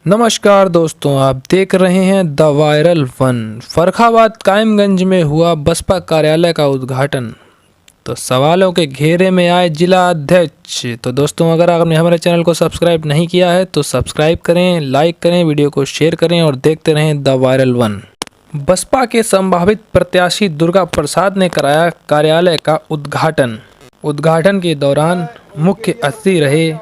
नमस्कार दोस्तों, आप देख रहे हैं the viral one. Farrukhabad Kaimganj में हुआ बसपा कार्यालय का उद्घाटन, तो सवालों के घेरे में आए जिला अध्यक्ष। तो दोस्तों, अगर आपने हमारे चैनल को सब्सक्राइब नहीं किया है तो सब्सक्राइब करें, लाइक करें, वीडियो को शेयर करें और देखते रहें द वायरल वन। बसपा के संभावित प्रत्याशी दुर्गा प्रसाद ने कराया कार्यालय का उद्घाटन। उद्घाटन के दौरान मुख्य अतिथि रहे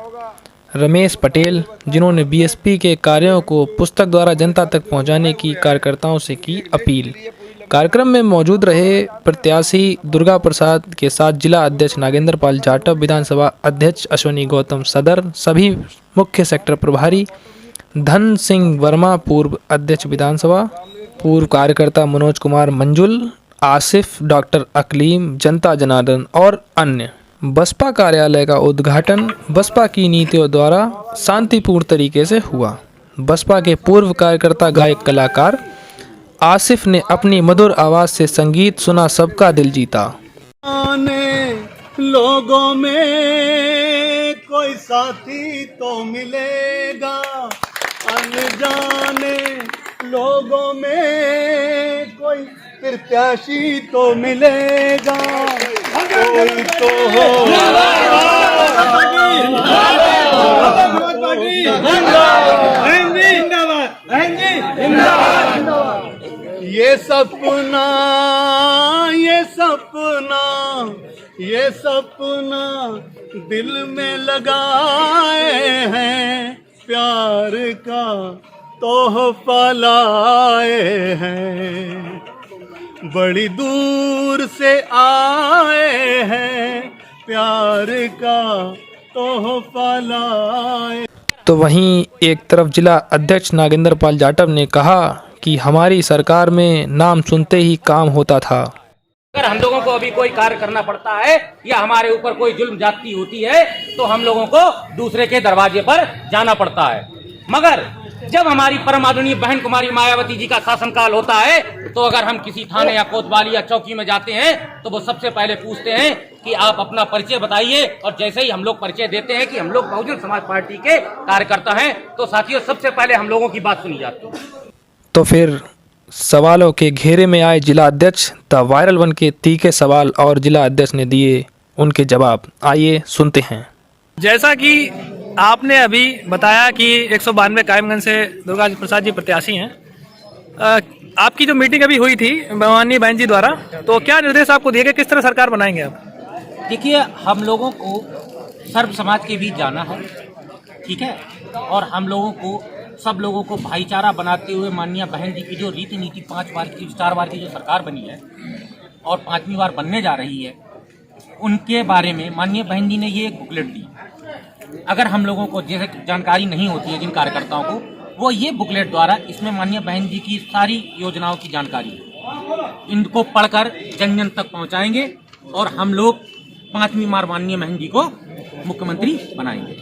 रमेश पटेल, जिन्होंने बीएसपी के कार्यों को पुस्तक द्वारा जनता तक पहुंचाने की कार्यकर्ताओं से की अपील। कार्यक्रम में मौजूद रहे प्रत्याशी दुर्गा प्रसाद के साथ जिला अध्यक्ष नागेंद्र पाल जाटव, विधानसभा अध्यक्ष अश्विनी गौतम सदर, सभी मुख्य सेक्टर प्रभारी, धन सिंह वर्मा पूर्व अध्यक्ष विधानसभा, पूर्व कार्यकर्ता मनोज कुमार मंजुल, आसिफ, डॉक्टर अकलीम, जनता जनार्दन और अन्य। बसपा कार्यालय का उद्घाटन बसपा की नीतियों द्वारा शांतिपूर्ण तरीके से हुआ। बसपा के पूर्व कार्यकर्ता गायक कलाकार आसिफ ने अपनी मधुर आवाज से संगीत सुना, सबका दिल जीता। लोगों में कोई साथी तो मिलेगा, अनजाने लोगों में कोई प्रत्याशी तो मिलेगा, कोई तो हो। ये सपना ये सपना ये सपना दिल में लगाए हैं, प्यार का तोहफा लाए हैं, बड़ी दूर से आए हैं, प्यार का तोहफा लाए। तो वहीं एक तरफ जिला अध्यक्ष नागेंद्र पाल जाटव ने कहा कि हमारी सरकार में नाम सुनते ही काम होता था। अगर हम लोगों को अभी कोई कार्य करना पड़ता है या हमारे ऊपर कोई जुल्म जाती होती है तो हम लोगों को दूसरे के दरवाजे पर जाना पड़ता है, मगर जब हमारी परम आदरणीय बहन कुमारी मायावती जी का शासनकाल होता है तो अगर हम किसी थाने या कोतवाली या चौकी में जाते हैं तो वो सबसे पहले पूछते हैं कि आप अपना परिचय बताइए, और जैसे ही हम लोग परिचय देते हैं कि हम लोग बहुजन समाज पार्टी के कार्यकर्ता हैं तो साथियों सबसे पहले हम लोगों की बात सुनी जाती है। तो फिर सवालों के घेरे में आए जिला अध्यक्ष। द वायरल वन के तीखे सवाल और जिला अध्यक्ष ने दिए उनके जवाब, आइए सुनते हैं। जैसा कि आपने अभी बताया कि 192 कायमगंज से दुर्गा प्रसाद जी प्रत्याशी हैं, आपकी जो मीटिंग अभी हुई थी माननीय बहन जी द्वारा, तो क्या निर्देश आपको दिए गए, किस तरह सरकार बनाएंगे आप? देखिए, हम लोगों को सर्व समाज के बीच जाना है, ठीक है, और हम लोगों को सब लोगों को भाईचारा बनाते हुए माननीय बहन जी की जो रीति नीति 4 बार की जो सरकार बनी है और 5वीं बार बनने जा रही है, उनके बारे में माननीय बहन जी ने ये एक बुकलेट दी। अगर हम लोगों को जैसे जानकारी नहीं होती है जिन कार्यकर्ताओं को, वो ये बुकलेट द्वारा इसमें माननीय बहन जी की सारी योजनाओं की जानकारी है, इनको पढ़कर जन जन तक पहुंचाएंगे और हम लोग 5वीं बार माननीय बहन जी को मुख्यमंत्री बनाएंगे।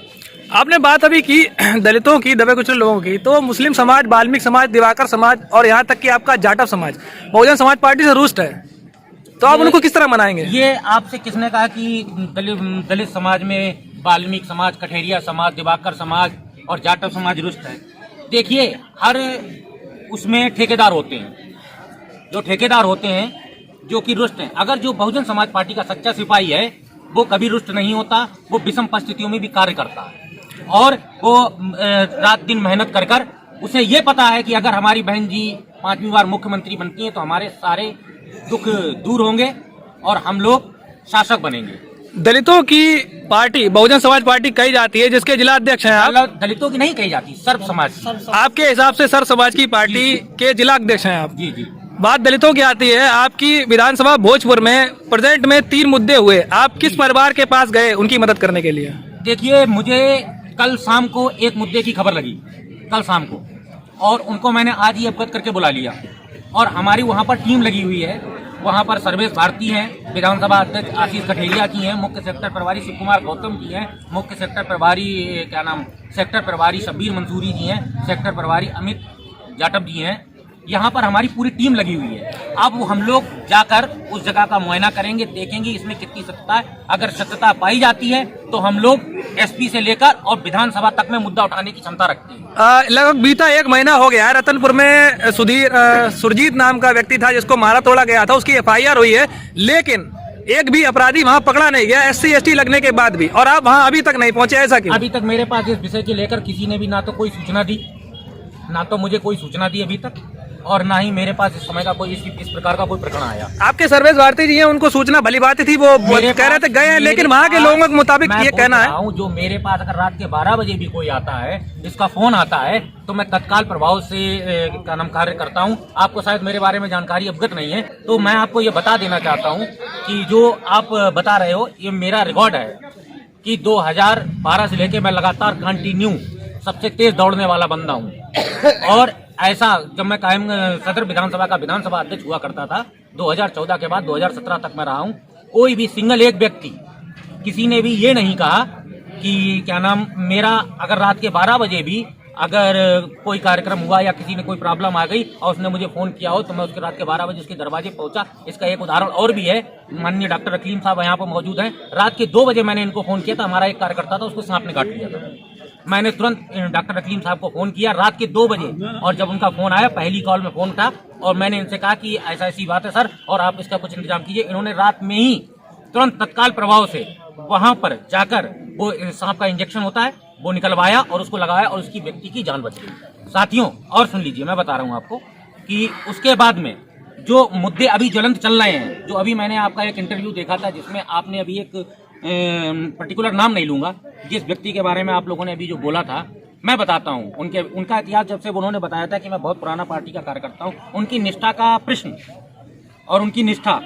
आपने बात अभी की दलितों की, दबे कुचले लोगों की, तो मुस्लिम समाज, वाल्मीकि समाज, दिवाकर समाज और यहाँ तक कि आपका जाटव समाज बहुजन समाज पार्टी से रुष्ट है, तो आप उनको किस तरह मनाएंगे? ये आपसे किसने कहा कि दलित समाज में वाल्मीकि समाज, कठेरिया समाज, दिवाकर समाज और जाटव समाज रुष्ट है? देखिए, हर उसमें ठेकेदार होते हैं, जो ठेकेदार होते हैं जो कि रुष्ट हैं। अगर जो बहुजन समाज पार्टी का सच्चा सिपाही है वो कभी रुष्ट नहीं होता, वो विषम परिस्थितियों में भी कार्य करता है और वो रात दिन मेहनत कर कर उसे ये पता है कि अगर हमारी बहन जी 5वीं बार मुख्यमंत्री बनती हैं तो हमारे सारे दुख दूर होंगे और हम लोग शासक बनेंगे। दलितों की पार्टी बहुजन समाज पार्टी कही जाती है, जिसके जिला अध्यक्ष हैं आप। दलितों की नहीं कही जाती, सर्व समाज। आपके हिसाब से सर्व समाज की पार्टी के जिला अध्यक्ष हैं आप? जी जी। बात दलितों की आती है, आपकी विधानसभा भोजपुर में प्रेजेंट में 3 मुद्दे हुए, आप किस परिवार के पास गए उनकी मदद करने के लिए? देखिए, मुझे कल शाम को एक मुद्दे की खबर लगी, कल शाम को, और उनको मैंने आज ही अवगत करके बुला लिया और हमारी वहाँ पर टीम लगी हुई है। वहाँ पर सर्वेश भारती हैं, विधानसभा अध्यक्ष आशीष कठेरिया जी हैं, मुख्य सेक्टर प्रभारी शिव कुमार गौतम जी हैं, मुख्य सेक्टर प्रभारी सेक्टर प्रभारी शब्बीर मंसूरी जी हैं, सेक्टर प्रभारी अमित जाटव जी हैं, यहाँ पर हमारी पूरी टीम लगी हुई है। अब हम लोग जाकर उस जगह का मुआयना करेंगे, देखेंगे इसमें कितनी सत्यता है। अगर सत्यता पाई जाती है तो हम लोग एसपी से लेकर और विधानसभा तक में मुद्दा उठाने की क्षमता रखते हैं। लगभग बीता 1 महीना हो गया है, रतनपुर में सुरजीत नाम का व्यक्ति था जिसको मारा तोड़ा गया था, उसकी FIR हुई है, लेकिन एक भी अपराधी वहां पकड़ा नहीं गया, SC ST लगने के बाद भी, और आप वहां अभी तक नहीं पहुंचे, ऐसा क्यों? अभी तक मेरे पास इस विषय के लेकर किसी ने भी ना तो कोई सूचना दी, ना तो मुझे कोई सूचना दी अभी तक, और ना ही मेरे पास इस समय का कोई इस प्रकार का कोई प्रकरण आया। आपके सर्वेश भारती जी हैं, उनको सूचना भली बात थी, वो कह रहे थे गए हैं, लेकिन वहाँ के लोगों के मुताबिक ये कहना है जो मेरे पास अगर रात के 12 बजे भी कोई आता है, इसका फोन आता है, तो मैं तत्काल प्रभाव से क्या नाम कार्य करता हूँ। आपको शायद मेरे बारे में जानकारी अवगत नहीं है, तो मैं आपको ये बता देना चाहता हूँ कि जो आप बता रहे हो ये मेरा रिकॉर्ड है कि 2012 से लेके मैं लगातार कंटिन्यू सबसे तेज दौड़ने वाला बंदा हूँ। और ऐसा जब मैं कायम सदर विधानसभा का विधानसभा अध्यक्ष हुआ करता था 2014 के बाद 2017 तक मैं रहा हूँ, कोई भी सिंगल एक व्यक्ति किसी ने भी ये नहीं कहा कि क्या नाम मेरा अगर रात के 12 बजे भी अगर कोई कार्यक्रम हुआ या किसी ने कोई प्रॉब्लम आ गई और उसने मुझे फोन किया हो तो मैं उसके रात के 12 बजे उसके दरवाजे पहुंचा। इसका एक उदाहरण और भी है, माननीय डॉक्टर अकीम साहब यहाँ पर मौजूद हैं। रात के 2 बजे मैंने इनको फोन किया था, हमारा एक कार्यकर्ता था, उसको सांप ने काट लिया था। मैंने तुरंत डॉक्टर अकीम साहब को फोन किया रात के 2 बजे, और जब उनका फोन आया पहली कॉल में फोन उठा और मैंने इनसे कहा कि ऐसा ऐसी बात है सर, और आप इसका कुछ इंतजाम कीजिए। इन्होंने रात में ही तुरंत तत्काल प्रभाव से वहां पर जाकर वो सांप का इंजेक्शन होता है वो निकलवाया और उसको लगाया और उसकी व्यक्ति की जान बच गई। साथियों और सुन लीजिए, मैं बता रहा हूं आपको कि उसके बाद में जो मुद्दे अभी ज्वलंत चल रहे हैं, जो अभी मैंने आपका एक इंटरव्यू देखा था जिसमें आपने अभी एक पर्टिकुलर नाम नहीं लूंगा, जिस व्यक्ति के बारे में आप लोगों ने अभी जो बोला था, मैं बताता हूं उनका इतिहास। जब से उन्होंने बताया था कि मैं बहुत पुराना पार्टी का कार्यकर्ता हूं, उनकी निष्ठा का प्रश्न और उनकी निष्ठा,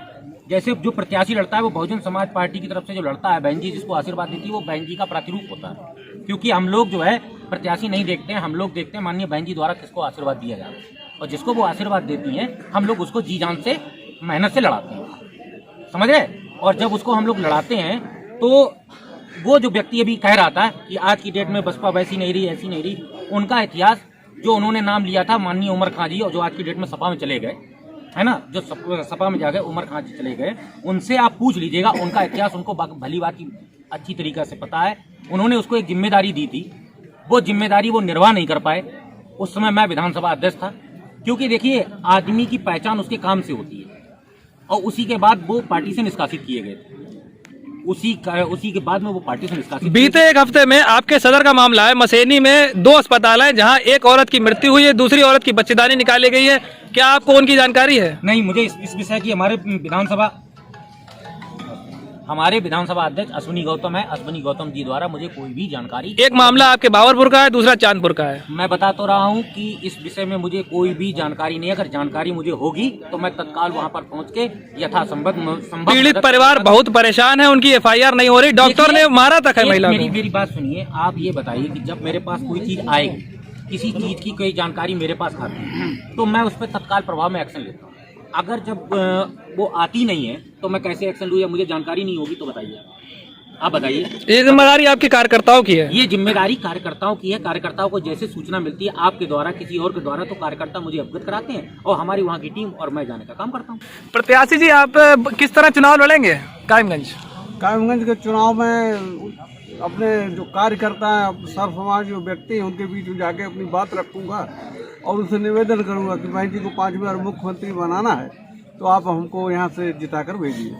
जैसे जो प्रत्याशी लड़ता है वो बहुजन समाज पार्टी की तरफ से जो लड़ता है, बहन जी जिसको आशीर्वाद देती है, वो बहन जी का प्रतिरूप होता है। क्योंकि हम लोग जो है प्रत्याशी नहीं देखते हैं, हम लोग देखते हैं माननीय बहन जी द्वारा किसको आशीर्वाद दिया जाए, और जिसको वो आशीर्वाद देती हैं हम लोग उसको जी जान से मेहनत से लड़ाते हैं, समझ रहे। और जब उसको हम लोग लड़ाते हैं तो वो जो व्यक्ति अभी कह रहा था कि आज की डेट में बसपा वैसी नहीं रही, ऐसी नहीं रही, उनका इतिहास जो उन्होंने नाम लिया था माननीय उमर खां जी, और जो आज की डेट में सपा में चले गए है ना, जो सपा में जाकर उमर खां जी चले गए, उनसे आप पूछ लीजिएगा, उनका इतिहास उनको भली बात की अच्छी तरीके से पता है। उन्होंने उसको एक जिम्मेदारी दी थी, वो जिम्मेदारी वो निर्वाह नहीं कर पाए। उस समय मैं विधानसभा अध्यक्ष था, क्योंकि देखिए आदमी की पहचान उसके काम से होती है, और उसी के बाद वो पार्टी से निष्कासित किए गए थे। उसी के बाद में वो पार्टी से निष्कासित। बीते एक हफ्ते में आपके सदर का मामला है, मसेनी में 2 अस्पताल है जहां एक औरत की मृत्यु हुई है, दूसरी औरत की बच्चेदानी निकाली गई है, क्या आपको उनकी जानकारी है? नहीं, मुझे इस विषय की हमारे विधानसभा अध्यक्ष अश्विनी गौतम है, अश्विनी गौतम जी द्वारा मुझे कोई भी जानकारी। एक मामला आपके बावरपुर का है, दूसरा चांदपुर का है। मैं बता तो रहा हूं कि इस विषय में मुझे कोई भी जानकारी नहीं है। अगर जानकारी मुझे होगी तो मैं तत्काल वहां पर पहुंच के यथासंभव पीड़ित परिवार बहुत परेशान है, उनकी FIR नहीं हो रही, डॉक्टर ने मारा तक है महिला को। मेरी बात सुनिए, आप ये बताइए कि जब मेरे पास कोई चीज आएगी, किसी चीज की कोई जानकारी मेरे पास आती है तो मैं उस पर तत्काल प्रभाव में एक्शन लेता हूँ। अगर जब वो आती नहीं है तो मैं कैसे एक्शन लूँ, या मुझे जानकारी नहीं होगी तो बताइए, आप बताइए। ये जिम्मेदारी आपके कार्यकर्ताओं की है? ये जिम्मेदारी कार्यकर्ताओं की है। कार्यकर्ताओं को जैसे सूचना मिलती है आपके द्वारा, किसी और के द्वारा, तो कार्यकर्ता मुझे अवगत कराते हैं और हमारी वहाँ की टीम और मैं जाने का काम करता हूँ। प्रत्याशी जी, आप किस तरह चुनाव लड़ेंगे कायमगंज के चुनाव में? अपने जो कार्यकर्ता हैं, सर्व समाज जो व्यक्ति हैं, उनके बीच में जाके अपनी बात रखूंगा और उनसे निवेदन करूंगा कि भाई जी को 5 बार मुख्यमंत्री बनाना है तो आप हमको यहाँ से जिताकर भेजिए।